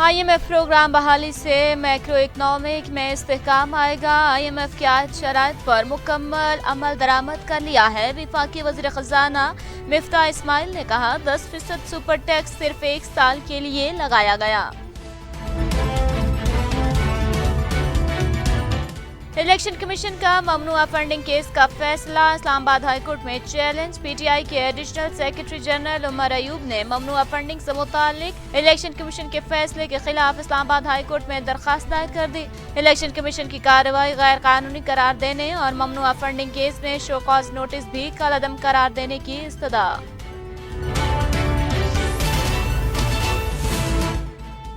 IMF programme बहाली से macro economic में इस्तेहकाम आएगा। IMF की आयत शराइत पर मुकम्मल अमल दरामद कर लिया है। वफाकी वज़ीर ख़ज़ाना मिफ्ताह इस्माइल ने कहा 10% सुपर टैक्स सिर्फ 1 साल के लिए लगाया गया। इलेक्शन कमीशन का ममनुआ फंडिंग केस का फैसला, इस्लामाबाद हाई कोर्ट में चैलेंज। PTI के additional secretary general Umar Ayub ने ममनुआ फंडिंग से मुतालिक इलेक्शन कमीशन के फैसले के खिलाफ इस्लामाबाद हाई कोर्ट में दरखास्त दायर कर दी। इलेक्शन कमीशन की कार्रवाई गैर कानूनी करार देने और ममनुआ फंडिंग केस में शो कॉज नोटिस भी कलअदम करार देने की इस्तदा।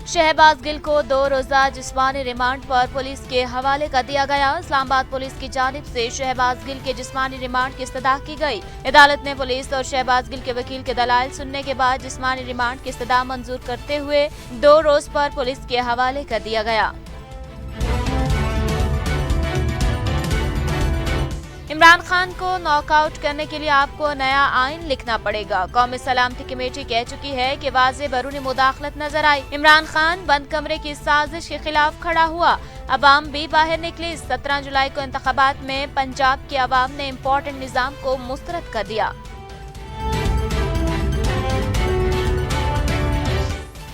शहबाज गिल को 2 रोजा जिस्मानी रिमांड पर पुलिस के हवाले कर दिया गया। इस्लामाबाद पुलिस की जानिब से शहबाज गिल के जिस्मानी रिमांड की इस्तदा की गई। अदालत ने पुलिस और शहबाज गिल के वकील के दलाइल सुनने के बाद जिस्मानी रिमांड की इस्तदा मंजूर करते हुए 2 रोज पर पुलिस के हवाले कर दिया गया। इमरान खान को नॉकआउट करने के लिए आपको नया आइन लिखना पड़ेगा। कौमी सलामती कमेटी कह चुकी है कि वाज़ेह बैरूनी मुदाखलत नजर आई। इमरान खान बंद कमरे की साजिश के खिलाफ खड़ा हुआ, अवाम भी बाहर निकली। 17 जुलाई को इंतखाबात में पंजाब के अवाम ने इम्पोर्टेंट निजाम को मुस्तरद कर दिया।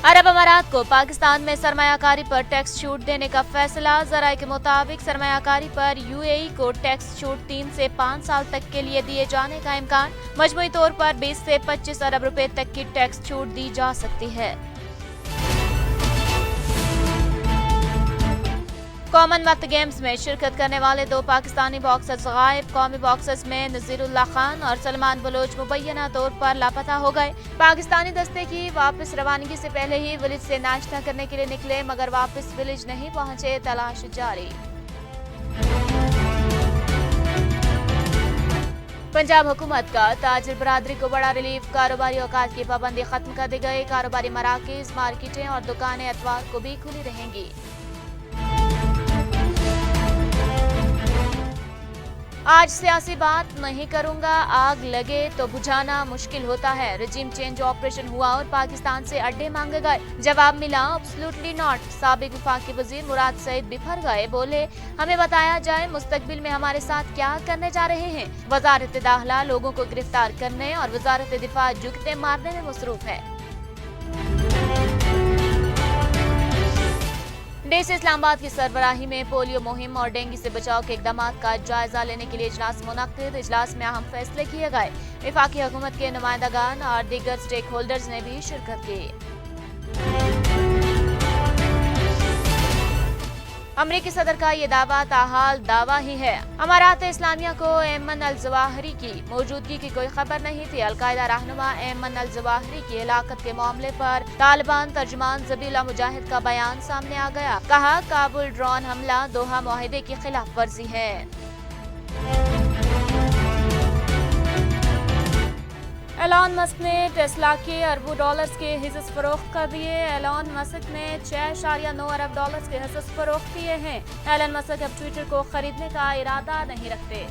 अरब अमारात को पाकिस्तान में सरमायाकारी पर टैक्स छूट देने का फैसला। ज़राए के मुताबिक सरमायाकारी पर UAE को टैक्स छूट 3 से 5 साल तक के लिए दिए जाने का इम्कान। मजमूई तौर पर 20 से 25 अरब रुपए तक की टैक्स छूट दी जा सकती है। कॉमनवेल्थ गेम्स में शिरकत करने वाले 2 पाकिस्तानी बॉक्सर्स गायब। कौमी बॉक्सर्स में नज़ीरुल्लाह खान और सलमान बलोच मुबैना तौर पर लापता हो गए। पाकिस्तानी दस्ते की वापस रवानगी से पहले ही विलेज से नाश्ता करने के लिए निकले, मगर वापस विलेज नहीं पहुंचे। तलाश जारी। पंजाब हुकूमत का ताजिर बरादरी को बड़ा रिलीफ। कारोबारी औकात की पाबंदी खत्म कर दी गई। कारोबारी मराकज, मार्केटें और दुकानें एतवार को भी खुली रहेंगी। आज सियासी बात नहीं करूंगा, आग लगे तो बुझाना मुश्किल होता है। रजीम चेंज ऑपरेशन हुआ और पाकिस्तान से अड्डे मांगे गए, जवाब मिला एब्सोल्युटली नॉट। साबिक वफाकी वजीर मुराद सईद बिफर गए, बोले हमें बताया जाए मुस्तकबिल में हमारे साथ क्या करने जा रहे हैं। वजारत दाखिला लोगों को गिरफ्तार करने और वजारत दिफा जुगते मारने में मसरूफ है। डीसी इस्लामाबाद की सरबराही में पोलियो मुहिम और डेंगू से बचाव के इकदाम का जायजा लेने के लिए इजलास मुनक्किद। इजलास में अहम फैसले किए गए। वफाकी हुकूमत के नुमाइंदगान और दीगर स्टेक होल्डर्स ने भी शिरकत की। अमरीकी सदर का ये दावा ताहाल दावा ही है। अमारात इस्लामिया को ऐमन अल जवाहिरी की मौजूदगी की कोई खबर नहीं थी। अलकायदा रहनुमा ऐमन अल जवाहिरी की हिलाकत के मामले पर तालिबान तर्जुमान ज़बीहुल्लाह मुजाहिद का बयान सामने आ गया। कहा काबुल ड्रोन हमला दोहा मुआहिदे की खिलाफ वर्जी है। एलॉन मस्क ने टेस्ला के अरबों डॉलर्स के हिस्सेस फरोख्त कर दिए। एलॉन मस्क ने 6.9 अरब डॉलर्स के हिस्सेस फरोख्त किए हैं। एलन मस्क अब ट्विटर को खरीदने का इरादा नहीं रखते।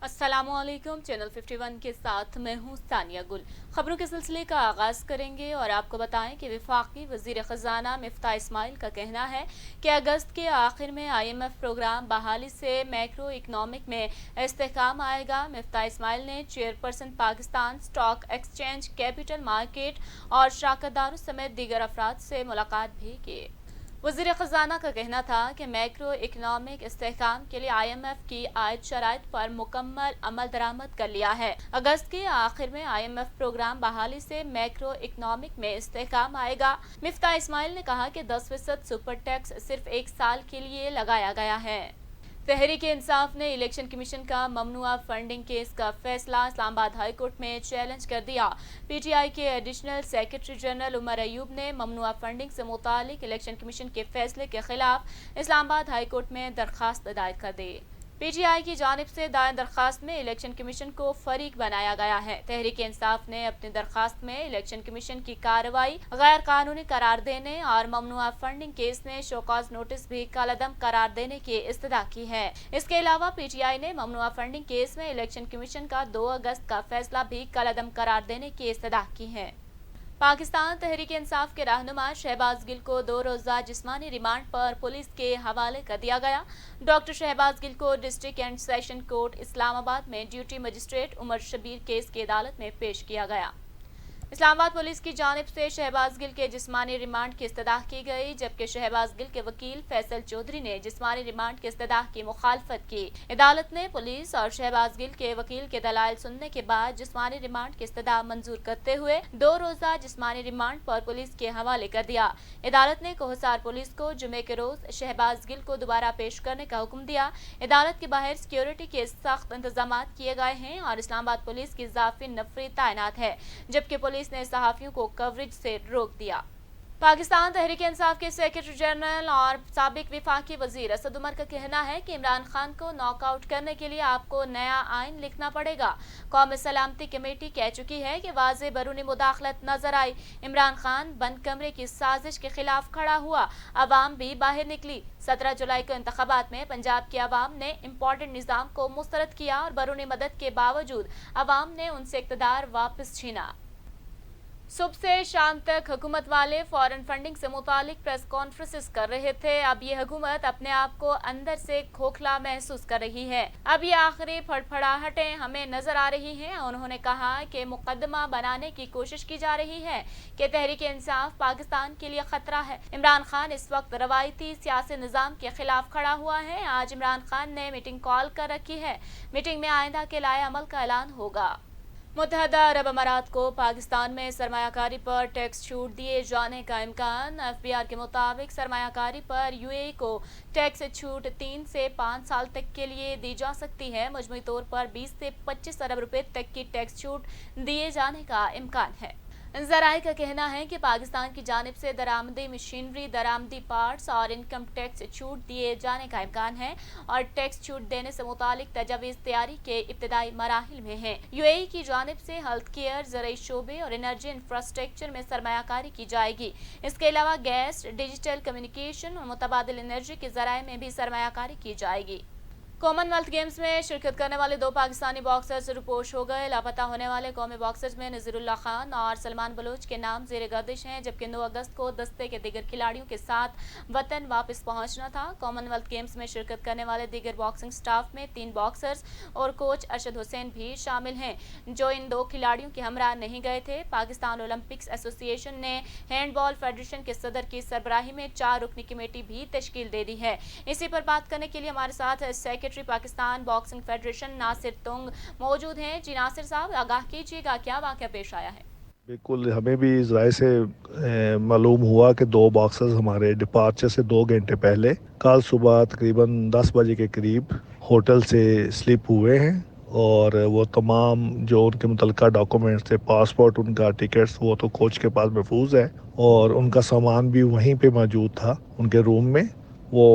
अस्सलामुअलैकुम, चैनल 51 के साथ मैं हूँ सानिया गुल। खबरों के सिलसिले का आगाज करेंगे और आपको बताएं कि वफाकी वजीर खजाना मिफ्ताह इस्माइल का कहना है कि अगस्त के आखिर में IMF प्रोग्राम बहाली से मैक्रो इकनॉमिक में इस्तेहकाम आएगा। मिफ्ताह इस्माइल ने chairperson Pakistan stock exchange, capital market और शराकतदारों समेत दीगर अफराद से मुलाकात भी की। वज़ीर ख़ज़ाना का कहना था कि मैक्रो इकनॉमिक इस्तेहकाम के लिए IMF की आयत शराइत पर मुकम्मल अमल दरामद कर लिया है। अगस्त के आखिर में IMF प्रोग्राम बहाली से मैक्रो इकनॉमिक में इस्तेहकाम आएगा। मिफ्ताह इस्माइल ने कहा कि 10% सुपर टैक्स सिर्फ 1 साल के लिए लगाया गया है। तहरीक इंसाफ ने इलेक्शन कमीशन का ममनुआ फंडिंग केस का फैसला इस्लामाबाद हाई कोर्ट में चैलेंज कर दिया। PTI के additional secretary general Umar Ayub ने ममनुआ फंडिंग से मुतालिक इलेक्शन कमीशन के फैसले के खिलाफ इस्लामाबाद हाई कोर्ट में दरखास्त दायर कर दी। PTI की जानिब से दायर दरखास्त में इलेक्शन कमीशन को फरीक बनाया गया है। तहरीक इंसाफ ने अपनी दरखास्त में इलेक्शन कमीशन की कार्रवाई गैर कानूनी करार देने और ममनुआ फंडिंग केस में शोकॉज नोटिस भी कलअदम करार देने की इस्तदा की है। इसके अलावा PTI ने ममनुआ फंडिंग केस में इलेक्शन कमीशन का 2 अगस्त का फैसला भी कलअदम करार देने की इस्तदा की है। पाकिस्तान तहरीक इंसाफ के रहनुमा शहबाज गिल को 2 रोज़ा जिस्मानी रिमांड पर पुलिस के हवाले कर दिया गया। डॉक्टर शहबाज गिल को district and session court Islamabad में duty magistrate Umar Shabbir case की अदालत में पेश किया गया। इस्लामाबाद पुलिस की जानिब से शहबाज गिल के जिस्मानी रिमांड की इस्तदाह की गई, जबकि शहबाज गिल के वकील फैसल चौधरी ने जिस्मानी रिमांड की इस्तदाह की मुखालफत की। अदालत ने पुलिस और शहबाज गिल के वकील के दलाइल सुनने के बाद जिस्मानी रिमांड की इस्तदाह मंजूर करते हुए 2 रोज़ा जिस्मानी रिमांड पर पुलिस के हवाले कर दिया। अदालत ने कोहसार पुलिस को जुमे के रोज शहबाज गिल को दोबारा पेश करने का हुक्म दिया। अदालत के बाहर सिक्योरिटी के सख्त इंतजाम किए गए हैं और इस्लामाबाद पुलिस की इजाफी नफरी तैनात है, जबकि पुलिस ने सहाफियों को कवरेज से रोक दिया। पाकिस्तान तहरीक इंसाफ के सेक्रेटरी जनरल और साबिक विफाकी वजीर असद उमर का कहना है कि इमरान खान को नॉकआउट करने के लिए आपको नया आइन लिखना पड़ेगा। कौमी सलामती कमेटी कह चुकी है कि वाज़े बरूनी मुदाखलत नजर आई। इमरान खान बंद कमरे की साजिश के खिलाफ खड़ा हुआ, अवाम भी बाहर निकली। 17 जुलाई को इंतखाबात में पंजाब की अवाम ने इम्पोर्टेंट निज़ाम को मुस्तरद किया और बरूनी मदद के बावजूद अवाम ने उनसे इक़्तिदार वापस छीना। सुबह से शाम तक हुकूमत वाले फॉरेन फंडिंग से मुतालिक प्रेस कॉन्फ्रेंसेस कर रहे थे। अब ये हुकूमत अपने आप को अंदर से खोखला महसूस कर रही है। अब ये आखिरी फड़फड़ाहटें हमें नजर आ रही हैं। उन्होंने कहा कि मुकदमा बनाने की कोशिश की जा रही है कि तहरीक इंसाफ पाकिस्तान के लिए खतरा है। इमरान खान इस वक्त रवायती सियासी निज़ाम के खिलाफ खड़ा हुआ है। आज इमरान खान ने मीटिंग कॉल कर रखी है। मीटिंग में आइंदा के लाए अमल का ऐलान होगा। मुत्तहदा अरब अमारात को पाकिस्तान में सरमायाकारी पर टैक्स छूट दिए जाने का इम्कान। एफबीआर के मुताबिक सरमायाकारी पर यूएई को टैक्स छूट 3 से 5 साल तक के लिए दी जा सकती है। मजमूई तौर पर 20 से 25 अरब रुपए तक की टैक्स छूट दिए जाने का इम्कान है। ज़राए का कहना है कि पाकिस्तान की जानिब से दरामदी मशीनरी, दरामदी पार्ट्स और इनकम टैक्स छूट दिए जाने का इम्कान है और टैक्स छूट देने से मुतालिक तजावीज़ तैयारी के इब्तदाई मराहिल में है। यूएई की जानिब से हेल्थ केयर, ज़राई शोबे और एनर्जी इंफ्रास्ट्रक्चर में सरमायाकारी की जाएगी। इसके अलावा गैस, डिजिटल कम्युनिकेशन और मुतबादिल एनर्जी के ज़राए में भी सरमायाकारी की जाएगी। कॉमनवेल्थ गेम्स में शिरकत करने वाले 2 पाकिस्तानी बॉक्सर्स रुपोश हो गए। लापता होने वाले कौमी बॉक्सर्स में नज़ीरुल्लाह खान और सलमान बलोच के नाम ज़ेर गर्दिश हैं, जबकि 9 अगस्त को दस्ते के दीगर खिलाड़ियों के साथ वतन वापस पहुंचना था। कॉमनवेल्थ गेम्स में शिरकत करने वाले दीगर बॉक्सिंग स्टाफ में 3 बॉक्सर्स और कोच अरशद हुसैन भी शामिल हैं, जो इन 2 खिलाड़ियों के हमरा नहीं गए थे। पाकिस्तान ओलंपिक्स एसोसिएशन ने हैंडबॉल फेडरेशन के सदर की सरबराही में 4 रुकनी कमेटी भी तश्कील दे दी है। इसी पर बात करने के लिए हमारे साथ secretary Pakistan boxing federation Nasir Tung मौजूद हैं। जी नासिर साहब, आगाह कीजिएगा, क्या वाक़या पेश आया है? बिल्कुल, हमें भी इस राय से मालूम हुआ कि 2 बॉक्सर्स हमारे डिपार्चर से 2 घंटे पहले कल सुबह तकरीबन 10 बजे के करीब होटल से स्लिप हुए हैं और वो तमाम जो उनके मुतलका डॉक्यूमेंट्स थे, पासपोर्ट, उनका टिकट्स, वो तो कोच के पास महफूज है और उनका सामान भी वहीं पे मौजूद था उनके रूम में। वो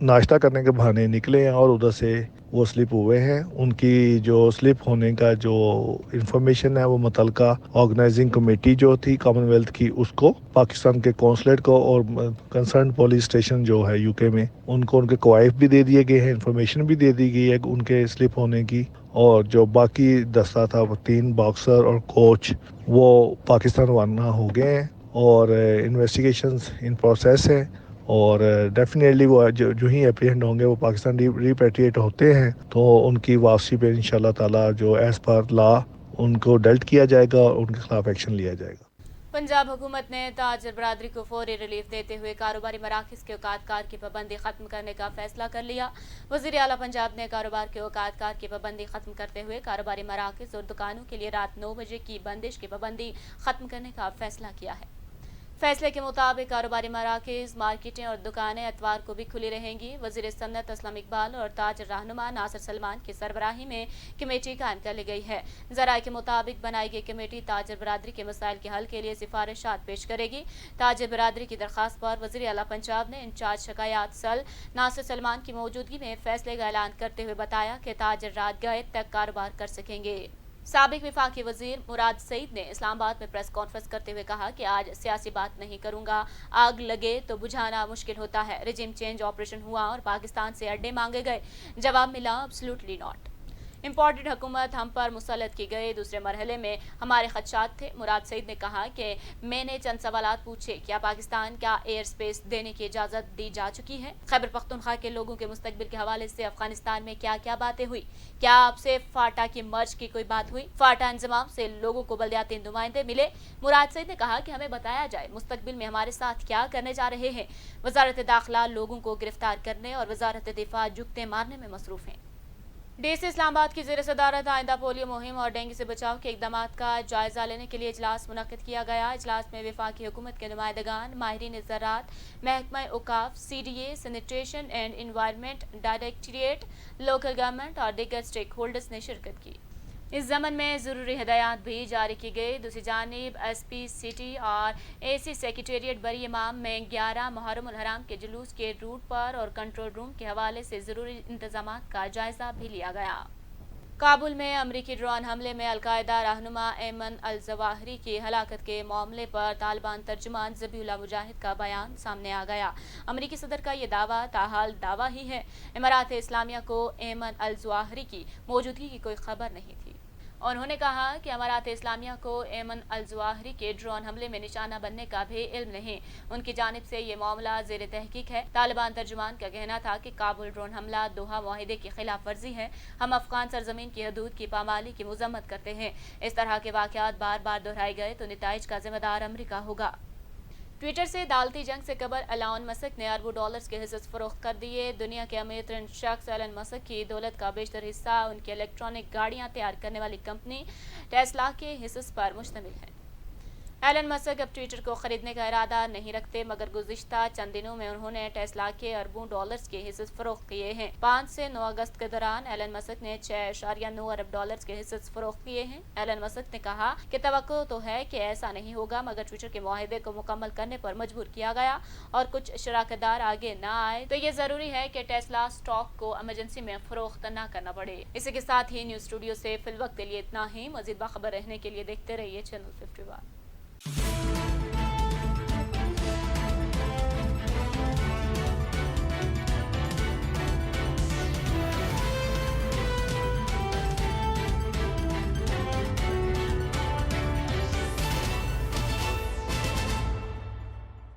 नाश्ता करने के बहाने निकले हैं और उधर से वो स्लिप हुए हैं। उनकी जो स्लिप होने का जो इंफॉर्मेशन है वो मुतलका ऑर्गेनाइजिंग कमेटी जो थी कॉमनवेल्थ की, उसको, पाकिस्तान के कौंसलेट को और कंसर्न पुलिस स्टेशन जो है यूके में, उनको उनके क्वाइफ भी दे दिए गए हैं, इंफॉर्मेशन भी दे दी गई है उनके स्लिप होने की। और जो बाकी दस्ता था, वो 3 बॉक्सर और कोच, वो पाकिस्तान रवाना हो गए हैं और इन्वेस्टिगेशंस इन प्रोसेस है और डेफिनेटली वो जो ही एप्रीहेंड होंगे वो पाकिस्तान रिपेट्रिएट होते हैं तो उनकी वापसी पे इंशाल्लाह ताला जो एज़ पर लॉ उनको डेल्ट किया जाएगा और उनके खिलाफ एक्शन लिया जाएगा। पंजाब हुकूमत ने ताजर बरादरी को फौरी रिलीफ देते हुए कारोबारी मराकज़ के औकात की पाबंदी खत्म करने का फैसला कर लिया। वज़ीर आला पंजाब ने कारोबार के औकात की पाबंदी खत्म करते हुए कारोबारी मराकज़ और दुकानों के लिए रात 9 बजे की बंदिश की पाबंदी खत्म करने का फैसला किया है। फैसले के मुताबिक कारोबारी मराकज़, मार्केटें और दुकानें एतवार को भी खुली रहेंगी। वज़ीर सन्नत असलम इकबाल और ताजर रहनुमा नासिर सलमान की सरबराही में कमेटी कायम कर ली गई है। ज़राए के मुताबिक बनाई गई कमेटी ताजर बरादरी के मसाइल के हल के लिए सिफारिशात पेश करेगी। ताजर बरादरी की दरख्वास्त पर वज़ीर आला पंजाब ने इंचार्ज शिकायत सल नासिर सलमान की मौजूदगी में फैसले का ऐलान करते हुए बताया कि ताजर रात गए तक कारोबार कर सकेंगे। साबिक विफाकी वजीर मुराद सईद ने इस्लामाबाद में प्रेस कॉन्फ्रेंस करते हुए कहा कि आज सियासी बात नहीं करूंगा, आग लगे तो बुझाना मुश्किल होता है। रिजिम चेंज ऑपरेशन हुआ और पाकिस्तान से अड्डे मांगे गए, जवाब मिला एब्सोल्युटली नॉट। इम्पोर्टेड हुकूमत हम पर मुसल्लत की गई। दूसरे मरहले में हमारे खदशात थे। मुराद सईद ने कहा कि मैंने चंद सवालात पूछे, क्या पाकिस्तान का एयर स्पेस देने की इजाज़त दी जा चुकी है? खैबर पख्तूनख्वा के लोगों के मुस्तकबिल के हवाले से अफगानिस्तान में क्या क्या बातें हुई? क्या आपसे फाटा की मर्ज की कोई बात हुई? फाटा इंजमाम से लोगों को बलदियाती नुमाइंदे मिले। मुराद सईद ने कहा कि हमें बताया जाए मुस्तकबिल में हमारे साथ क्या करने जा रहे हैं। वजारत दाखिला लोगों को गिरफ्तार करने और वजारत दिफा जुत्ते मारने में मसरूफ हैं। डीसी इस्लामाबाद की ज़ेर सदारत आइंदा पोलियो मुहिम और डेंगू से बचाव के इकदाम का जायजा लेने के लिए इजलास मुनक्किद किया गया। इजलास में वफाकी हुकूमत के नुमाइंदगान, माहिरीन ज़राअत, महकमा औकाफ, CDA, sanitation and environment directorate, local government और दीगर स्टेक होल्डर्स ने शिरकत की। इस ज़मन में ज़रूरी हिदायत भी जारी की गई। दूसरी जानिब SP सिटी और AC सेक्रेटेरिएट बरी इमाम में 11 मुहर्रम उल हराम के जुलूस के रूट पर और कंट्रोल रूम के हवाले से ज़रूरी इंतजामात का जायजा भी लिया गया। काबुल में अमरीकी ड्रोन हमले में अलकायदा रहनुमा ऐमन अल-ज़वाहिरी की हलाकत के मामले पर तालिबान तर्जुमान ज़बीहुल्लाह मुजाहिद का बयान सामने आ गया। अमरीकी सदर का ये दावा ताहाल दावा ही है। इमारात इस्लामिया को ऐमन अल-ज़वाहिरी की मौजूदगी की कोई खबर नहीं थी। उन्होंने कहा कि अमारात इस्लामिया को ऐमन अल-ज़वाहिरी के ड्रोन हमले में निशाना बनने का भी इल्म नहीं। उनकी जानिब से ये मामला ज़ेर तहकीक है। तालिबान तर्जुमान का कहना था कि काबुल ड्रोन हमला दोहा मुआहिदे की खिलाफ वर्जी है। हम अफगान सरजमीन की हदूद की पामाली की मजम्मत करते हैं। इस तरह के वाक़यात बार बार दोहराए गए तो नताइज का जिम्मेदार अमरीका होगा। ट्विटर से दालती जंग से कबर एलन मस्क ने अरबों डॉलर्स के हिस्से फरोख्त कर दिए। दुनिया के अमीर तरीन शख्स एलन मस्क की दौलत का बेशतर हिस्सा उनकी इलेक्ट्रॉनिक गाड़ियां तैयार करने वाली कंपनी टेस्ला के हिस्से पर मुश्तमिल है। एलन मस्क अब ट्विटर को खरीदने का इरादा नहीं रखते, मगर गुज़िश्ता चंद दिनों में उन्होंने टेस्ला के अरबों डॉलर्स के हिस्से फरोख्त किए हैं। 5 से 9 अगस्त के दौरान एलन मस्क ने 6.9 अरब डॉलर्स के हिस्से फरोख्त किए हैं। एलन मस्क ने कहा कि तवक्को तो है कि ऐसा नहीं होगा, मगर ट्विटर के मुआहदे को मुकम्मल करने पर मजबूर किया गया और कुछ शराकतदार आगे न आए तो ये जरूरी है कि टेस्ला स्टॉक को इमरजेंसी में फरोख्त न करना पड़े। इसी के साथ ही न्यूज़ स्टूडियो से फिलवक्त के लिए इतना ही। मजीद बाखबर रहने के लिए देखते रहिए चैनल 51।